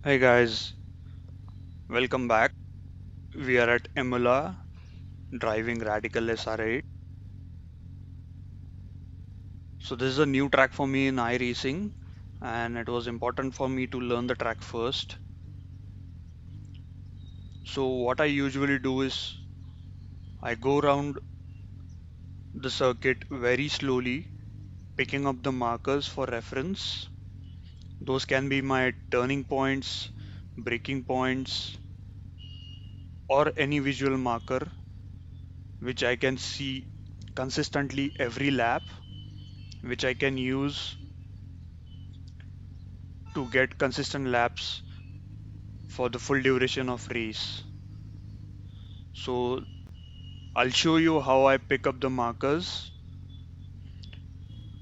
Hey guys, welcome back. We are at Emola driving Radical SR8. So this is a new track for me in iRacing and it was important for me to learn the track first. So what I usually do is I go around the circuit very slowly, picking up the markers for reference. Those can be my turning points, braking points, or any visual marker which I can see consistently every lap, which I can use to get consistent laps for the full duration of race. So I'll show you how I pick up the markers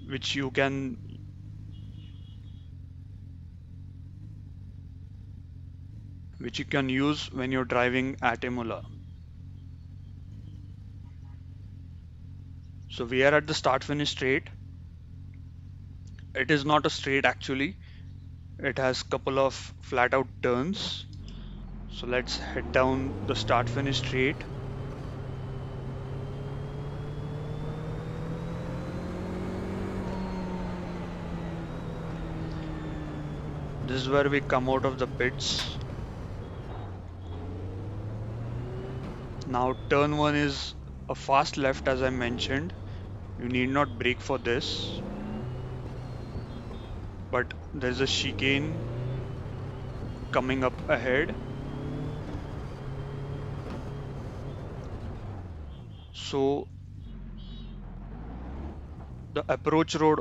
which you can use when you're driving at Imola. So we are at the start finish straight. It is not a straight actually. It has couple of flat out turns. So let's head down the start finish straight. This is where we come out of the pits. Now turn 1 is a fast left as I mentioned. You need not brake for this, but there's a chicane coming up ahead. So the approach road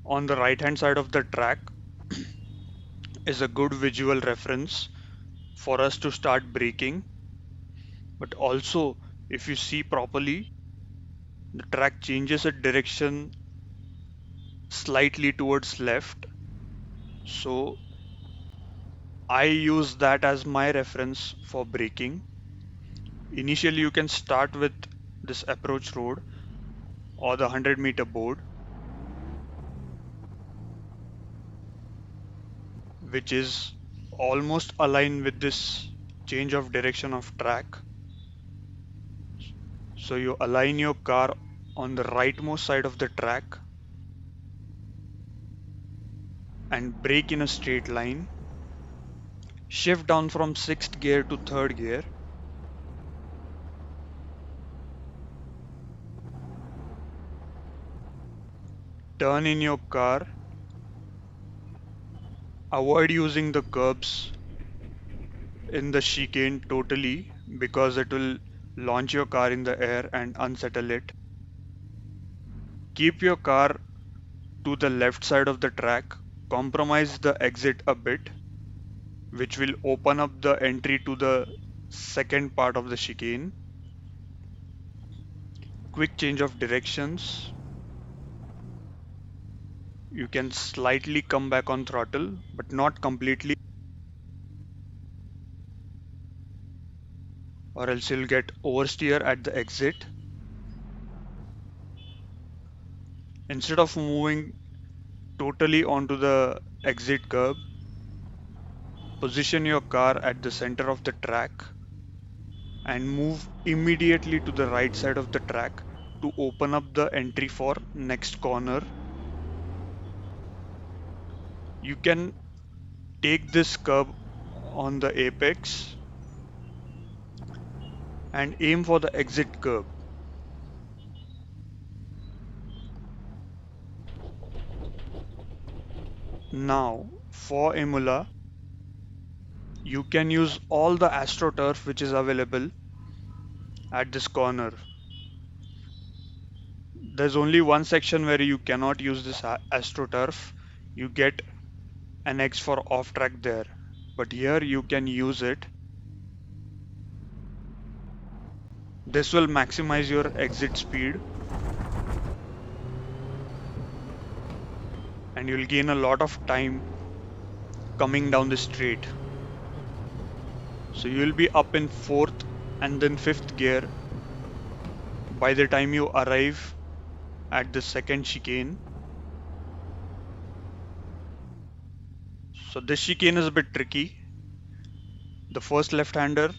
on the right hand side of the track is a good visual reference for us to start braking. But also, if you see properly, the track changes its direction slightly towards left. So I use that as my reference for braking. Initially, you can start with this approach road or the 100-meter board, which is almost aligned with this change of direction of track. So you align your car on the rightmost side of the track and brake in a straight line. Shift down from sixth gear to third gear. Turn in your car. Avoid using the curbs in the chicane totally because it will launch your car in the air and unsettle it. Keep your car to the left side of the track. Compromise the exit a bit, which will open up the entry to the second part of the chicane. Quick change of directions. You can slightly come back on throttle, but not completely, or else you'll get oversteer at the exit. Instead of moving totally onto the exit curb, position your car at the center of the track and move immediately to the right side of the track to open up the entry for next corner. You can take this curb on the apex and aim for the exit curb. Now, for Imola, you can use all the AstroTurf which is available at this corner. There's only one section where you cannot use this AstroTurf. You get an X for off track there. But here you can use it. This will maximize your exit speed and you'll gain a lot of time coming down the straight. So you'll be up in fourth and then fifth gear by the time you arrive at the second chicane. So this chicane is a bit tricky. The first left-hander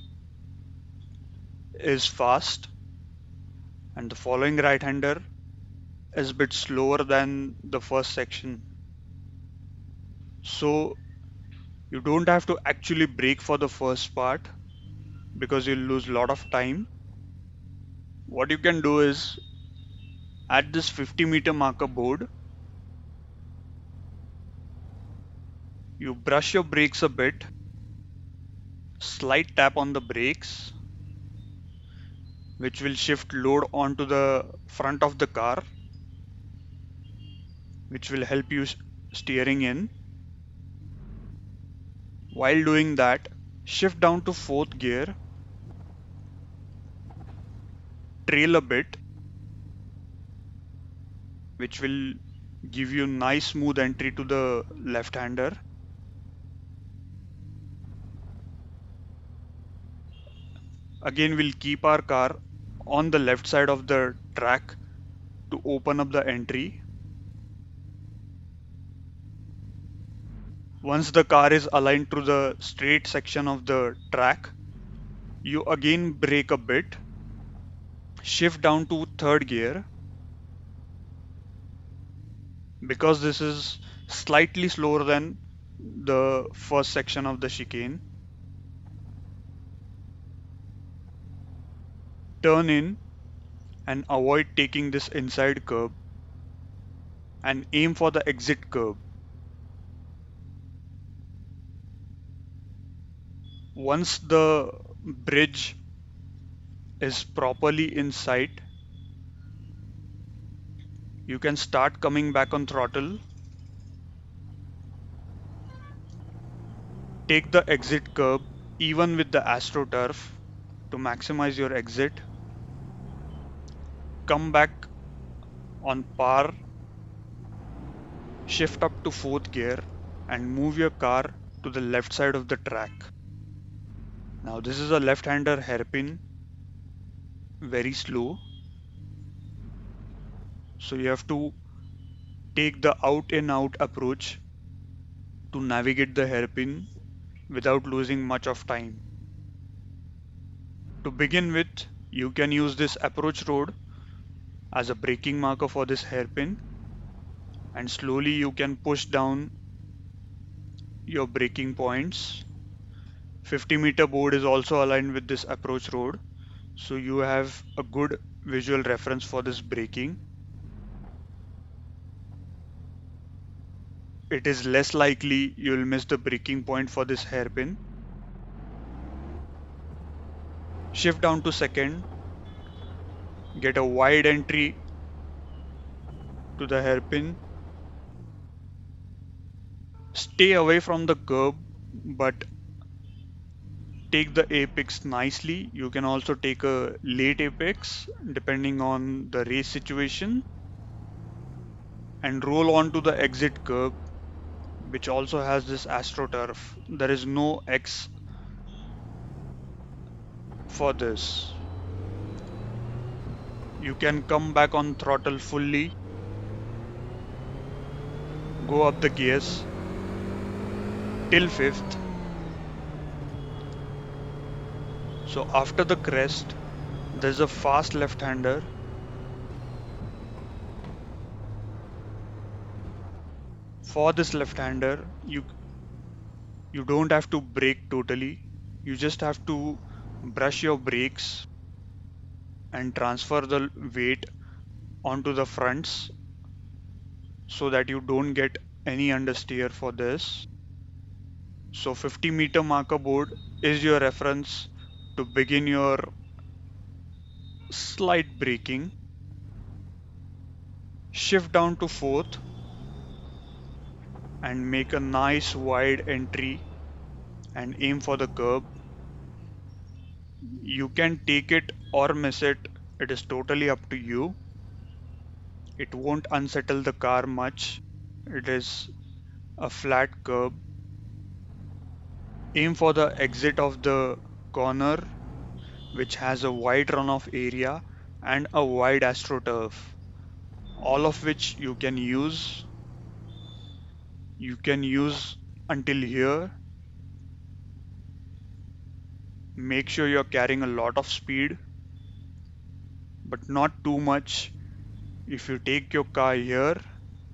is fast and the following right-hander is a bit slower than the first section. So you don't have to actually brake for the first part because you'll lose a lot of time. What you can do is at this 50-meter marker board, you brush your brakes a bit, slight tap on the brakes, which will shift load onto the front of the car, which will help you steering in. While doing that, shift down to fourth gear, trail a bit, which will give you nice smooth entry to the left-hander. Again, we'll keep our car on the left side of the track to open up the entry. Once the car is aligned to the straight section of the track, you again brake a bit, shift down to third gear. Because this is slightly slower than the first section of the chicane, turn in and avoid taking this inside curb and aim for the exit curb. Once the bridge is properly in sight, you can start coming back on throttle. Take the exit curb even with the AstroTurf to maximize your exit. Come back on par, shift up to fourth gear and move your car to the left side of the track. Now this is a left-hander hairpin, very slow. So you have to take the out in out approach to navigate the hairpin without losing much of time. To begin with, you can use this approach road as a braking marker for this hairpin, and slowly you can push down your braking points. 50-meter board is also aligned with this approach road, so you have a good visual reference for this braking. It is less likely you'll miss the braking point for this hairpin. Shift down to second, get a wide entry to the hairpin. Stay away from the curb, but take the apex nicely. You can also take a late apex depending on the race situation, and roll on to the exit curb, which also has this AstroTurf. There is no X for this. You can come back on throttle fully, go up the gears till fifth. So after the crest, there's a fast left-hander. For this left-hander, you don't have to brake totally. You just have to brush your brakes and transfer the weight onto the fronts so that you don't get any understeer for this. So 50-meter marker board is your reference to begin your slight braking. Shift down to fourth and make a nice wide entry and aim for the curb. You can take it or miss it. It is totally up to you. It won't unsettle the car much. It is a flat curb. Aim for the exit of the corner, which has a wide runoff area and a wide AstroTurf, all of which you can use. You can use until here. Make sure you're carrying a lot of speed, but not too much. If you take your car here,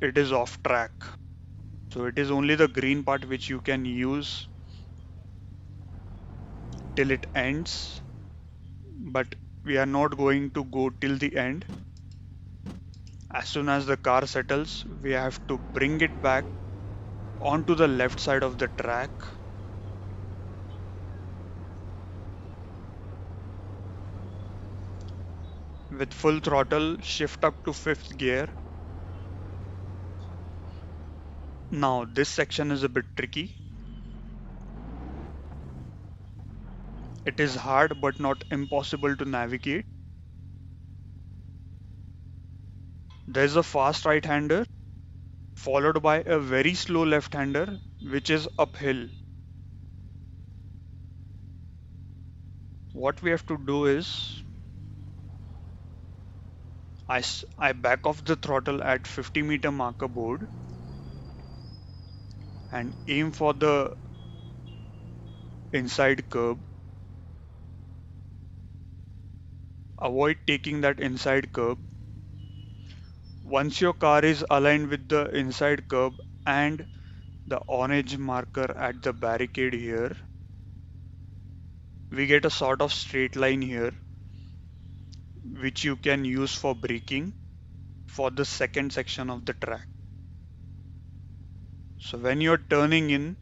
it is off track. So it is only the green part which you can use till it ends, but we are not going to go till the end. As soon as the car settles, we have to bring it back onto the left side of the track. With full throttle, shift up to fifth gear. Now this section is a bit tricky. It is hard but not impossible to navigate. There's a fast right-hander followed by a very slow left-hander which is uphill. What we have to do is I back off the throttle at 50-meter marker board and aim for the inside curb. Avoid taking that inside curb. Once your car is aligned with the inside curb and the orange marker at the barricade here, we get a sort of straight line here which you can use for braking for the second section of the track. So when you're turning in,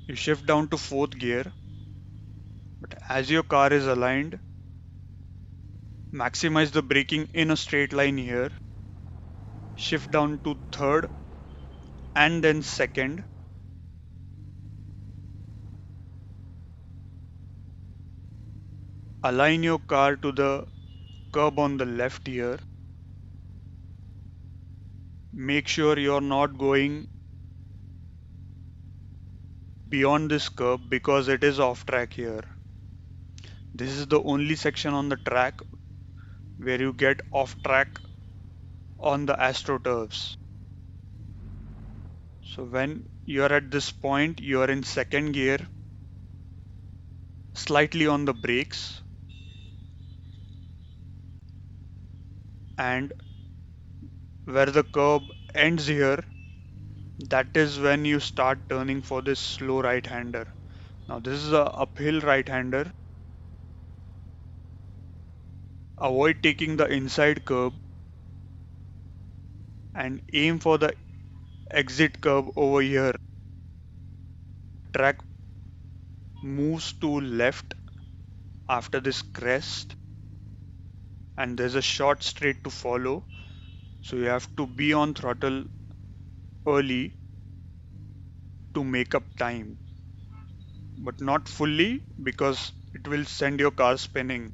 you shift down to fourth gear, but as your car is aligned, maximize the braking in a straight line here, shift down to third and then second. Align your car to the curb on the left here. Make sure you're not going beyond this curb because it is off track here. This is the only section on the track where you get off track on the AstroTurfs. So when you are at this point, you are in second gear, slightly on the brakes, and where the curb ends here, that is when you start turning for this slow right-hander. Now this is a uphill right-hander. Avoid taking the inside curb and aim for the exit curb over here. Track moves to left after this crest and there's a short straight to follow. So you have to be on throttle early to make up time, but not fully because it will send your car spinning.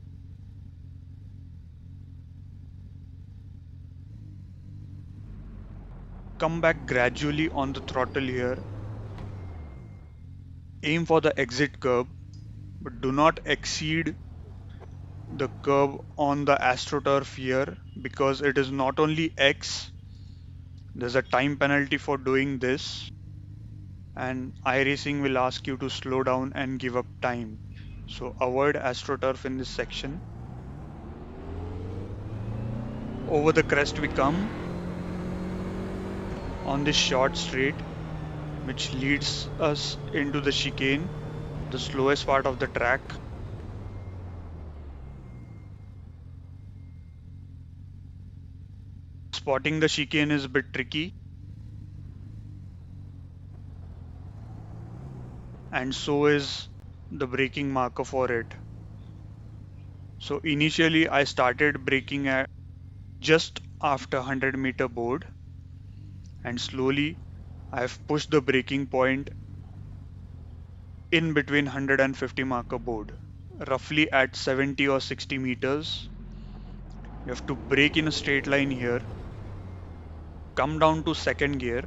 Come back gradually on the throttle here. Aim for the exit curb, but do not exceed the curb on the AstroTurf here because it is not only X, there's a time penalty for doing this, and iRacing will ask you to slow down and give up time. So avoid AstroTurf in this section. Over the crest we come on this short straight which leads us into the chicane, the slowest part of the track. Spotting the chicane is a bit tricky, and so is the braking marker for it. So initially I started braking at just after 100-meter board, and slowly I've pushed the braking point in between 150 marker board, roughly at 70 or 60 meters. You have to brake in a straight line here, come down to second gear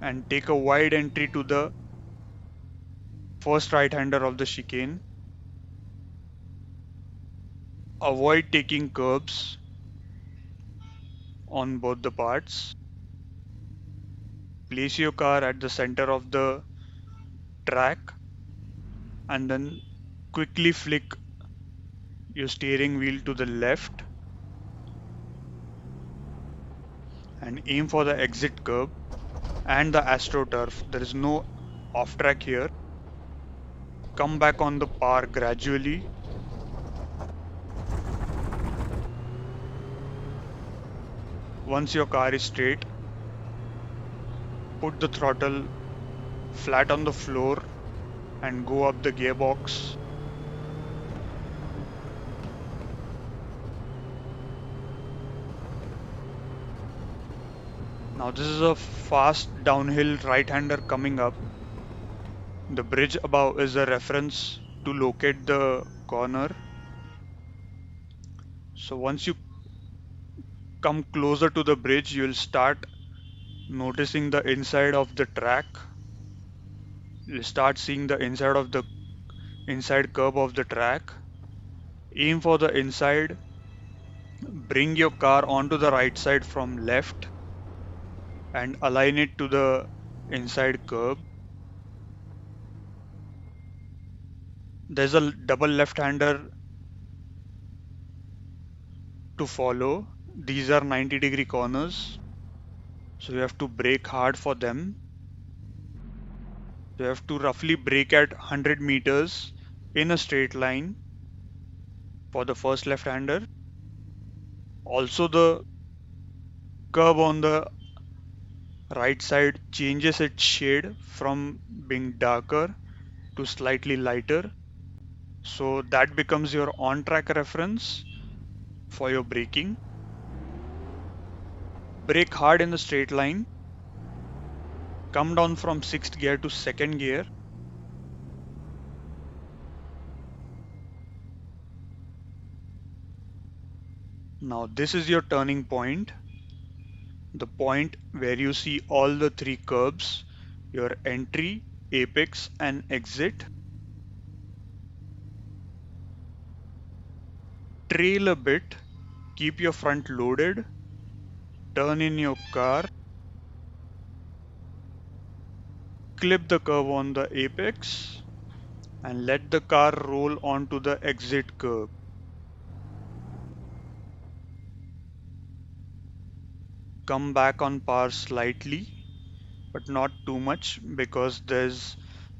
and take a wide entry to the first right-hander of the chicane. Avoid taking curbs on both the parts. place your car at the center of the track and then quickly flick your steering wheel to the left and aim for the exit curb and the AstroTurf. There is no off track here. Come back on the par gradually. Once your car is straight, put the throttle flat on the floor and go up the gearbox. Now this is a fast downhill right-hander coming up. The bridge above is a reference to locate the corner. So once you come closer to the bridge, you will start noticing the inside of the track. You'll start seeing the inside of the inside curb of the track. Aim for the inside. Bring your car onto the right side from left and align it to the inside curb. There's a double left-hander to follow. These are 90-degree corners, so you have to brake hard for them. You have to roughly brake at 100 meters in a straight line for the first left-hander. Also, the curb on the right side changes its shade from being darker to slightly lighter. So that becomes your on-track reference for your braking. Brake hard in the straight line. Come down from 6th gear to 2nd gear. Now this is your turning point. The point where you see all the three curbs, your entry, apex and exit. Trail a bit, keep your front loaded, turn in your car, clip the curve on the apex and let the car roll onto the exit curb. Come back on par slightly, but not too much because there's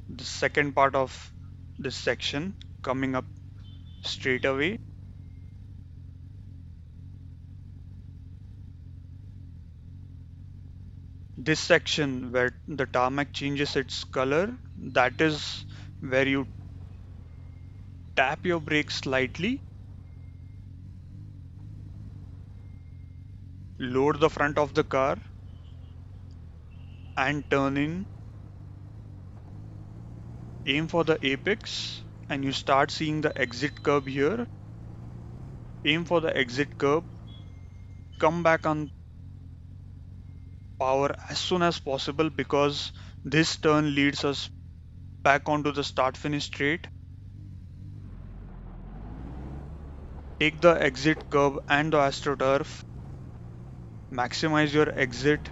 the second part of this section coming up straight away. This section where the tarmac changes its color, that is where you tap your brakes slightly, load the front of the car and turn in, aim for the apex and you start seeing the exit curb here. Aim for the exit curb, come back on power as soon as possible because this turn leads us back onto the start finish straight. Take the exit curb and the AstroTurf, maximize your exit,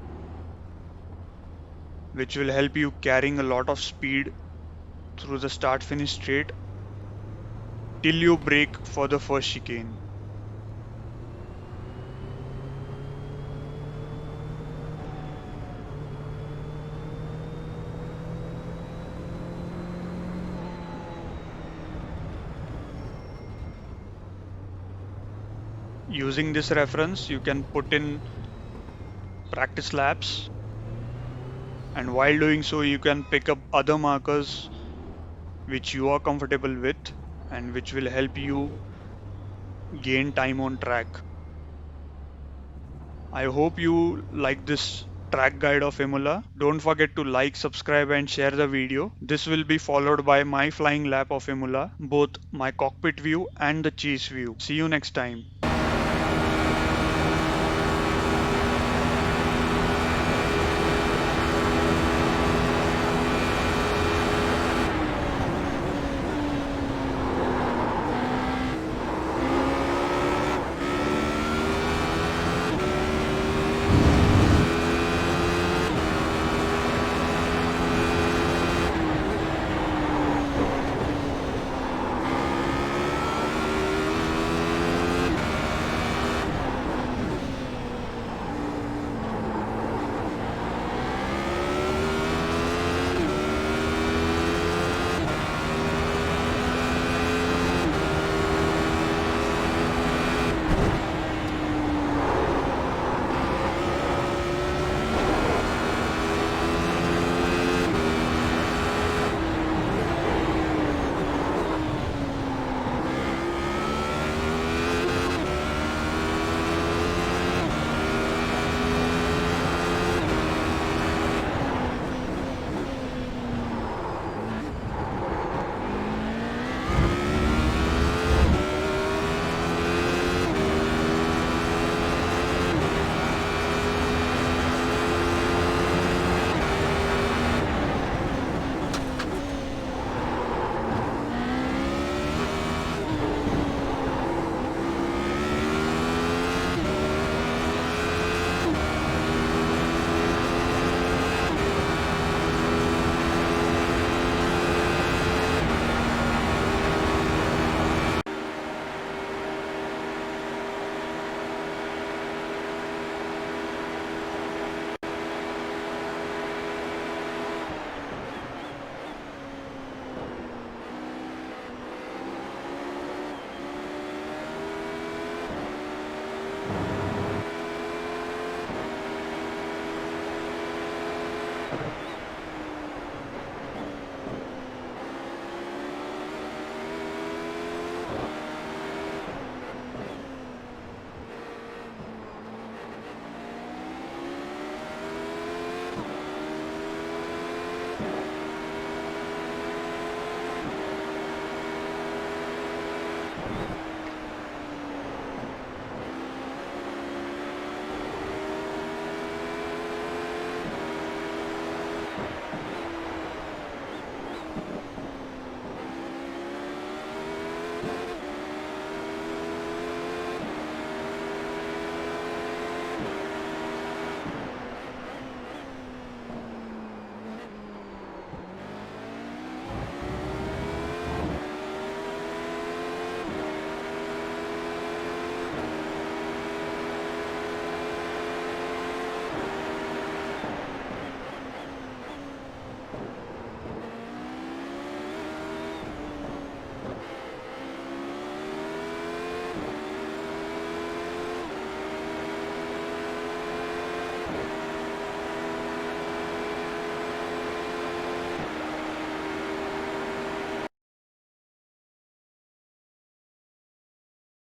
which will help you carrying a lot of speed through the start finish straight till you brake for the first chicane. Using this reference, you can put in practice laps, and while doing so, you can pick up other markers which you are comfortable with and which will help you gain time on track. I hope you like this track guide of Imola. Don't forget to like, subscribe and share the video. This will be followed by my flying lap of Imola, both my cockpit view and the chase view. See you next time.